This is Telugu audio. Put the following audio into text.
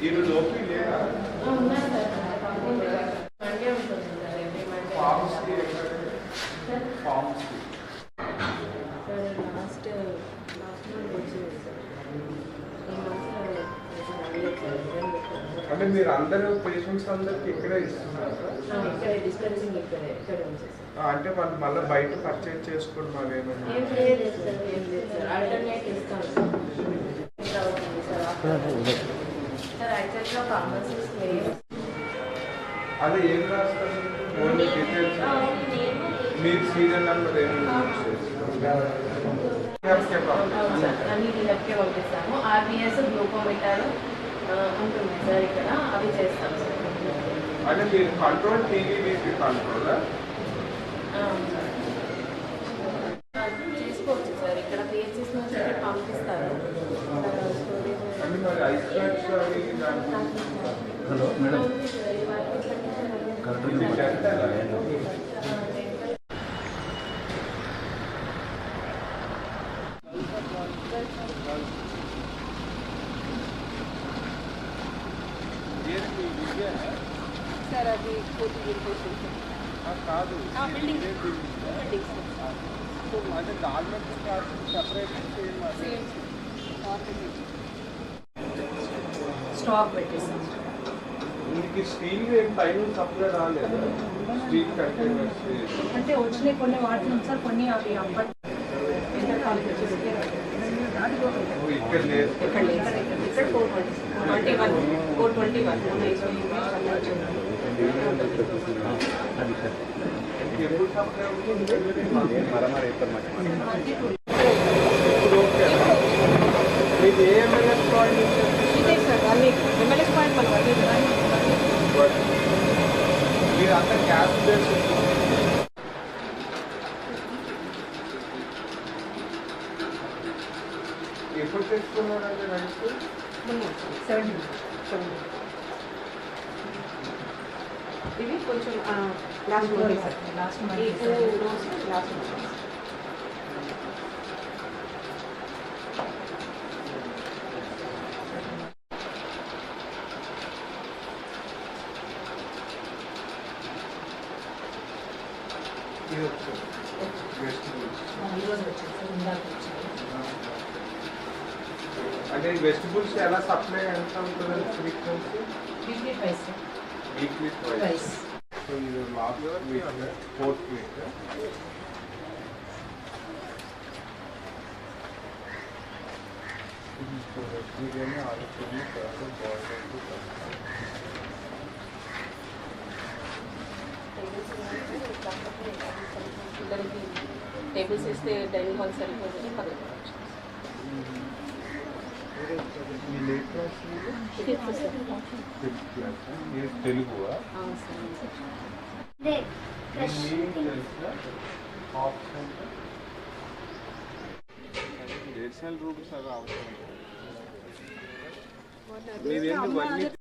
ఈరోజు ఓపీ లేదా? ఉన్నారు సార్. మండే ఉంటుంది సార్. Every Monday. ఫార్మ్స్కి ఫార్మ్స్కి సార్ లాస్ట్ మంత్ వచ్చింది సార్. ఈ మంత్ అంటే మీరు అందరూ పేషెంట్స్ అందరికి ఇక్కడే ఇస్తున్నారు ఇక్కడ డిస్కసింగ్ ఇక్కడే ఉంది సార్. అంటే వాళ్ళు మళ్ళీ బయట పర్చేజ్ చేసుకోవడం అవేమైనా? ఏం లేదు సార్. ఏం లేదు సార్. ఆల్టర్నేట్ ఇస్తాను సార్. అవుతుంది సార్. సార్ యాక్చువల్గా ఫార్మసీస్ లేదు. అదే ఏం రాస్తారు? ఓన్లీ డీటెయిల్స్ మీరు సీరియల్ నెంబర్ ఏమి అన్ని రిహబ్కే పంపిస్తాము. ఆర్బిఎస్ గ్లూకోమీటర్ ఉంటుంది సార్. ఇక్కడ అవి చేస్తాం సార్. అంటే మీరు కంట్రోల్ టీవీబీపీ కంట్రోల్ చేసుకోవచ్చు సార్. ఇక్కడ పిహెచ్ఎస్ నుంచి పంపిస్తారు. అంటే మరి ఐసోలేట్స్ అవి హలో మేడం సార్ అది కాదు బిల్డింగ్ అంటే దాంట్లో సెపరేట్ స్టాక్ పెట్టేసాం. మీకు స్టీల్ ఏం టైం సప్లై రాలేదు? స్టీల్ కంటైనర్స్ అంటే వచ్చినాయి కొన్ని వాడుతున్నాం సార్. కొన్ని అవి అప్పటి ఇక్కడ లేదు. ఇక్కడ లేదు. ఇక్కడ 421 ఎప్పుడు సప్లై అవుతుంది? మీకు ఏ ఎంఎల్ఎస్ పాయింట్? ఇదే సార్. అన్ని ఎంఎల్ఎస్ పాయింట్ మనం అదే మీరు అంతా క్యాష్ బేస్ ఎప్పుడు తెచ్చుకున్నారంటే రైస్? 70. ఇవి కొంచెం లాస్ట్ సార్. లాస్ట్ ఈ 2 రోజు లాస్ట్ ఇది వచ్చారు వెజిటబుల్స్. ఈరోజు వచ్చారు సార్. ఇందాక వచ్చారు. అంటే ఈ వెజిటబుల్స్ ఎలా సప్లై ఎంత ఉంటుందని frequency? Weekly price sir. Weekly price. So ఇది last week 4th week biryani ఆలోచన పిల్లలకి టేబుల్స్ ఇస్తే డైనింగ్ హాల్ సరిపోతుంది. 10 తెలుగువా? నేషనల్ రూల్స్ అవి అవసరం. మీరేంటి